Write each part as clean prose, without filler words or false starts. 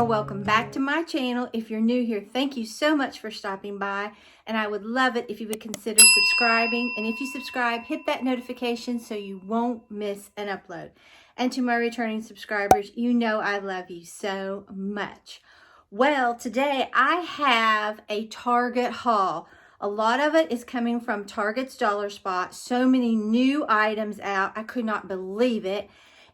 or welcome back to my channel. If you're new here, thank you so much for stopping by, and I would love it if you would consider subscribing. And if you subscribe, hit that notification so you won't miss an upload. And to my returning subscribers, you know I love you so much. Well, today I have a Target haul. A lot of it is coming from Target's Dollar Spot. So many new items out. I could not believe it.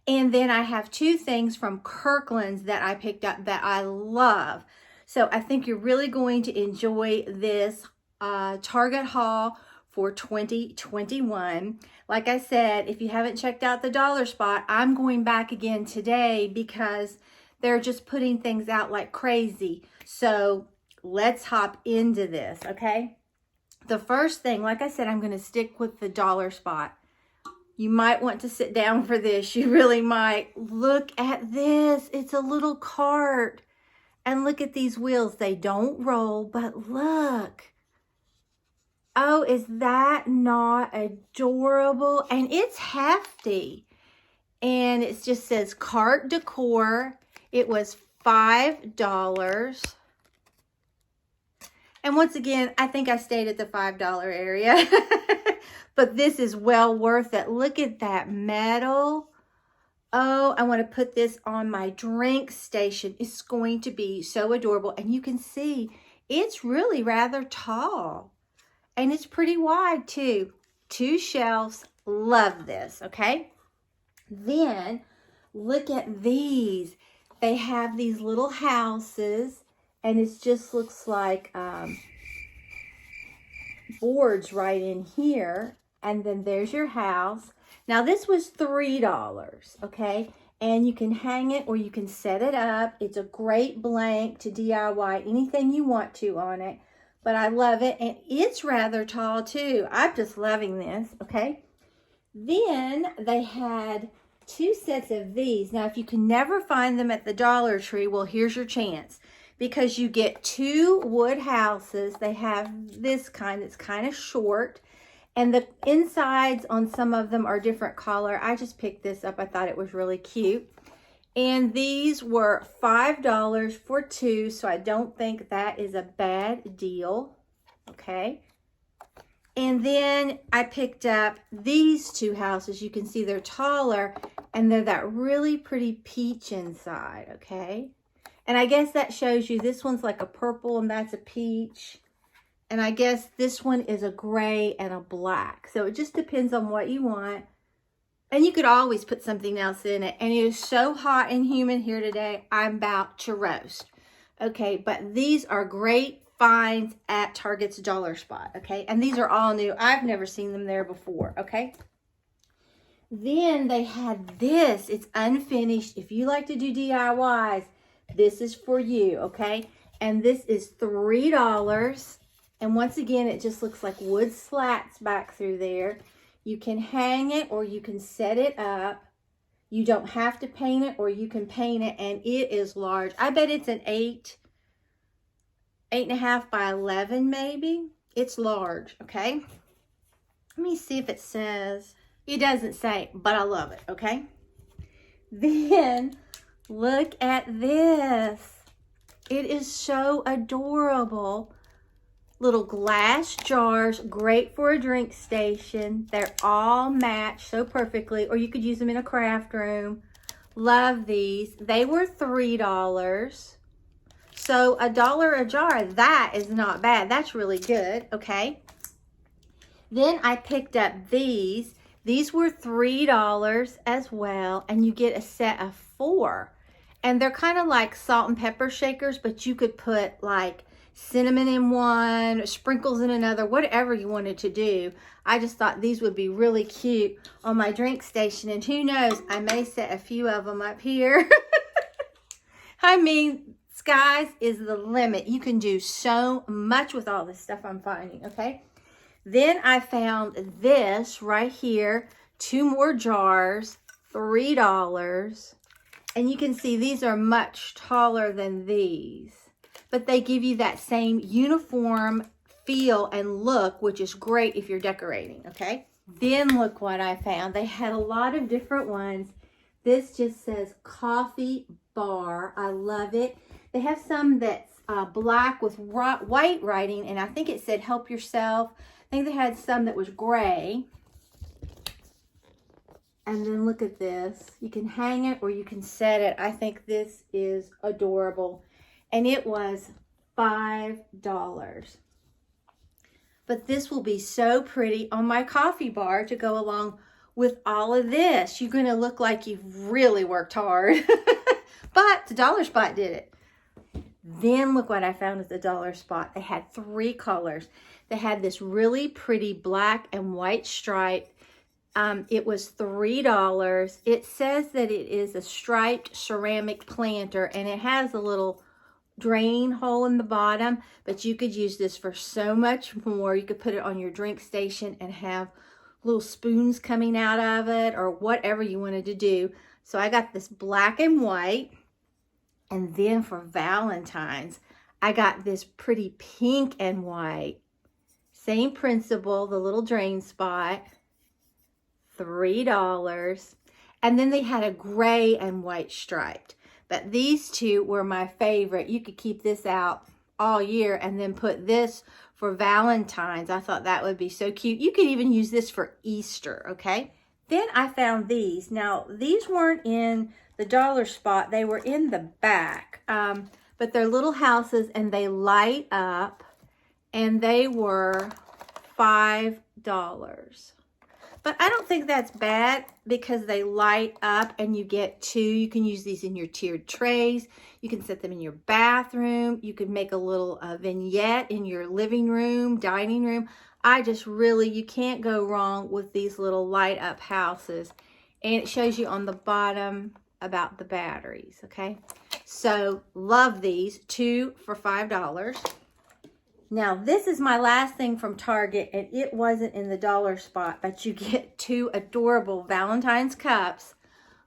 And then I have two things from Kirklands that I picked up that I love. So I think you're really going to enjoy this Target haul for 2021. Like I said, if you haven't checked out the Dollar Spot, I'm going back again today because they're just putting things out like crazy. So let's hop into this, okay? The first thing, like I said, I'm going to stick with the Dollar Spot. You might want to sit down for this. You really might. Look at this. It's a little cart. And look at these wheels. They don't roll, but look. Oh, is that not adorable? And it's hefty. And it just says cart decor. It was $5. And once again, I think I stayed at the $5 area. But this is well worth it. Look at that metal. Oh, I want to put this on my drink station. It's going to be so adorable. And you can see it's really rather tall. And it's pretty wide too. 2 shelves. Love this, okay? Then look at these. They have these little houses. And it just looks like boards right in here. And then there's your house. Now this was $3, okay? And you can hang it or you can set it up. It's a great blank to DIY anything you want to on it. But I love it. And it's rather tall too. I'm just loving this, okay? Then they had 2 sets of these. Now if you can never find them at the Dollar Tree, well, here's your chance. Because you get 2 wood houses. They have this kind that's kind of short. And the insides on some of them are different color. I just picked this up. I thought it was really cute. And these were $5 for 2. So I don't think that is a bad deal. Okay. And then I picked up these 2 houses. You can see they're taller. And they're that really pretty peach inside. Okay. And I guess that shows you this one's like a purple and that's a peach. And I guess this one is a gray and a black. So it just depends on what you want. And you could always put something else in it. And it is so hot and humid here today, I'm about to roast. Okay, but these are great finds at Target's Dollar Spot. Okay, and these are all new. I've never seen them there before. Okay. Then they had this. It's unfinished. If you like to do DIYs, this is for you. Okay, and this is $3. And once again, it just looks like wood slats back through there. You can hang it or you can set it up. You don't have to paint it or you can paint it. And it is large. I bet it's an 8.5 by 11 maybe. It's large, okay? Let me see if it says. It doesn't say, but I love it, okay? Then look at this. It is so adorable. Little glass jars, great for a drink station. They're all matched so perfectly, or you could use them in a craft room. Love these. They were $3. So $1 a jar, that is not bad. That's really good, okay? Then I picked up these. These were $3 as well, and you get a set of 4. And they're kind of like salt and pepper shakers, but you could put like cinnamon in one, sprinkles in another, whatever you wanted to do. I just thought these would be really cute on my drink station. And who knows, I may set a few of them up here. I mean, skies is the limit. You can do so much with all this stuff I'm finding, okay? Then I found this right here. 2 more jars, $3. And you can see these are much taller than these. But they give you that same uniform feel and look, which is great if you're decorating, okay? Then look what I found. They had a lot of different ones. This just says coffee bar. I love it. They have some that's black with white writing, and I think it said help yourself. I think they had some that was gray. And then look at this. You can hang it or you can set it. I think this is adorable. And it was $5. But this will be so pretty on my coffee bar to go along with all of this. You're going to look like you've really worked hard. But the Dollar Spot did it. Then look what I found at the Dollar Spot. They had 3 colors. They had this really pretty black and white stripe. It was $3. It says that it is a striped ceramic planter, and it has a little drain hole in the bottom, but you could use this for so much more. You could put it on your drink station and have little spoons coming out of it or whatever you wanted to do. So I got this black and white. And then for Valentine's, I got this pretty pink and white. Same principle, the little drain spot. $3. And then they had a gray and white striped. But these two were my favorite. You could keep this out all year and then put this for Valentine's. I thought that would be so cute. You could even use this for Easter, okay? Then I found these. Now, these weren't in the Dollar Spot. They were in the back. But they're little houses and they light up. And they were $5. But I don't think that's bad because they light up and you get 2. You can use these in your tiered trays. You can set them in your bathroom. You can make a little vignette in your living room, dining room. You can't go wrong with these little light up houses. And it shows you on the bottom about the batteries, okay? So love these. 2 for $5. Now, this is my last thing from Target, and it wasn't in the Dollar Spot, but you get 2 adorable Valentine's cups.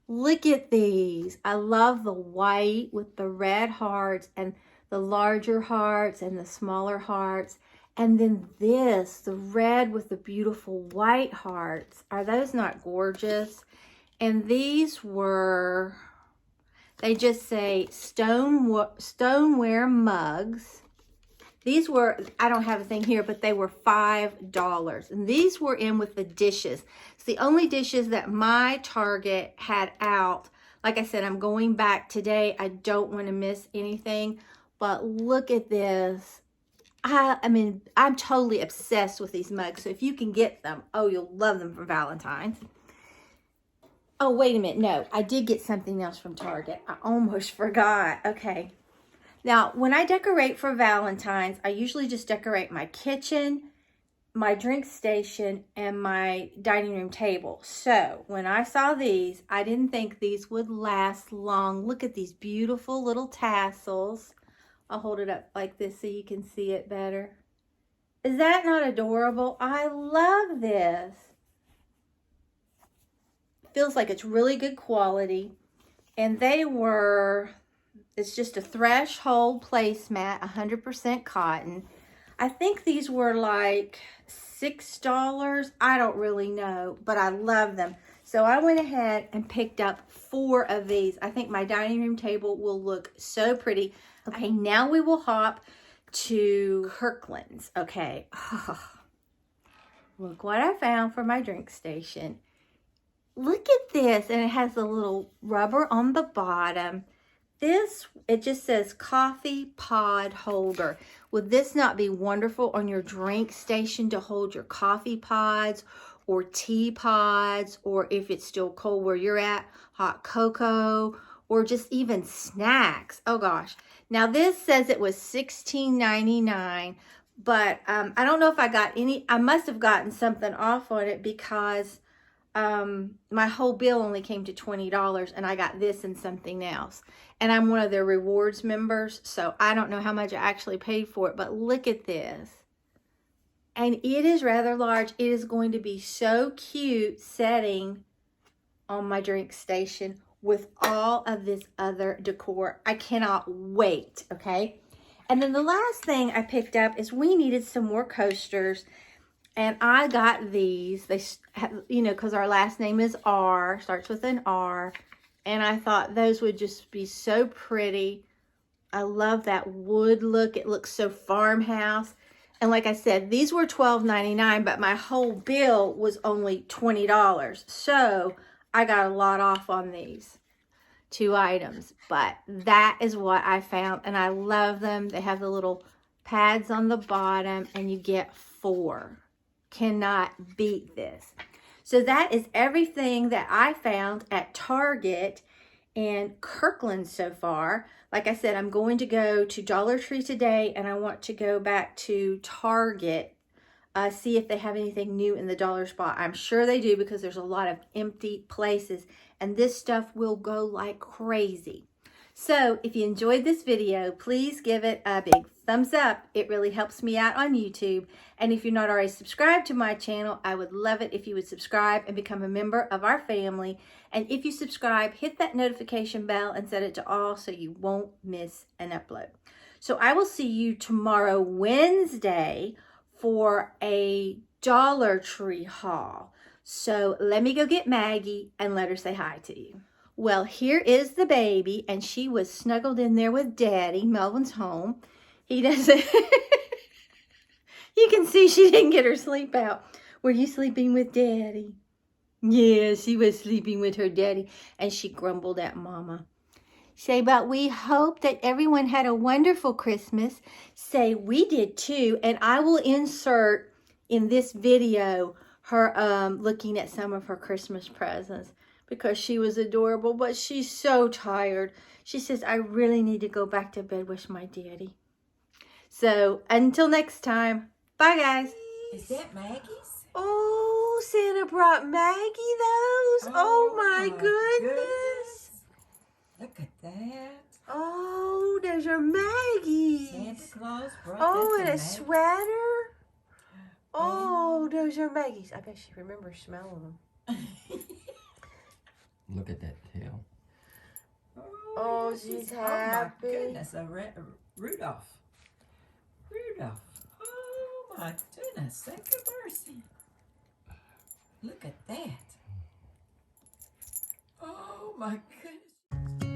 Look at these. I love the white with the red hearts and the larger hearts and the smaller hearts. And then this, the red with the beautiful white hearts. Are those not gorgeous? And these were, they just say stoneware mugs. These were, I don't have a thing here, but they were $5. And these were in with the dishes. It's the only dishes that my Target had out. Like I said, I'm going back today. I don't want to miss anything. But look at this. I mean, I'm totally obsessed with these mugs. So if you can get them, oh, you'll love them for Valentine's. Oh, wait a minute. No, I did get something else from Target. I almost forgot. Okay. Now, when I decorate for Valentine's, I usually just decorate my kitchen, my drink station, and my dining room table. So, when I saw these, I didn't think these would last long. Look at these beautiful little tassels. I'll hold it up like this so you can see it better. Is that not adorable? I love this. Feels like it's really good quality. And they were... It's just a threshold placemat, 100% cotton. I think these were like $6. I don't really know, but I love them. So I went ahead and picked up 4 of these. I think my dining room table will look so pretty. Okay, now we will hop to Kirkland's. Okay. Look what I found for my drink station. Look at this, and it has a little rubber on the bottom. This, it just says coffee pod holder. Would this not be wonderful on your drink station to hold your coffee pods or tea pods, or if it's still cold where you're at, hot cocoa, or just even snacks? Oh gosh. Now this says it was $16.99, but I don't know if I got any. I must have gotten something off on it because my whole bill only came to $20 and I got this and something else. And I'm one of their rewards members, so I don't know how much I actually paid for it, but look at this. And it is rather large. It is going to be so cute setting on my drink station with all of this other decor. I cannot wait, okay? And then the last thing I picked up is we needed some more coasters. And I got these. They, you know, because our last name is R, starts with an R. And I thought those would just be so pretty I love that wood look. It looks so farmhouse. And like I said, these were $12.99, but my whole bill was only $20. So I got a lot off on these 2 items. But that is what I found, and I love them. They have the little pads on the bottom, and you get 4. Cannot beat this. So that is everything that I found at Target and Kirkland so far. Like I said, I'm going to go to Dollar Tree today, and I want to go back to Target, see if they have anything new in the dollar spot. I'm sure they do, because there's a lot of empty places, and this stuff will go like crazy. So if you enjoyed this video, please give it a big thumbs up. It really helps me out on YouTube. And if you're not already subscribed to my channel, I would love it if you would subscribe and become a member of our family. And if you subscribe, hit that notification bell and set it to all so you won't miss an upload. So I will see you tomorrow, Wednesday, for a Dollar Tree haul. So let me go get Maggie and let her say hi to you. Well, here is the baby, and she was snuggled in there with Daddy. Melvin's home. He doesn't... You can see she didn't get her sleep out. Were you sleeping with Daddy? Yeah, she was sleeping with her daddy, and she grumbled at Mama. Say, but we hope that everyone had a wonderful Christmas. Say, we did too, and I will insert in this video her looking at some of her Christmas presents, because she was adorable, but she's so tired. She says, I really need to go back to bed with my daddy. So, until next time, bye guys. Is that Maggie's? Oh, Santa brought Maggie those. Oh my goodness. Look at that. Oh, those are Maggie's. Santa Claus brought Oh, that and a to sweater. Oh, those are Maggie's. I bet she remembers smelling them. Look at that tail. Oh, she's happy. Oh my goodness, Rudolph. Rudolph. Oh my goodness, thank you, mercy. Look at that. Oh my goodness.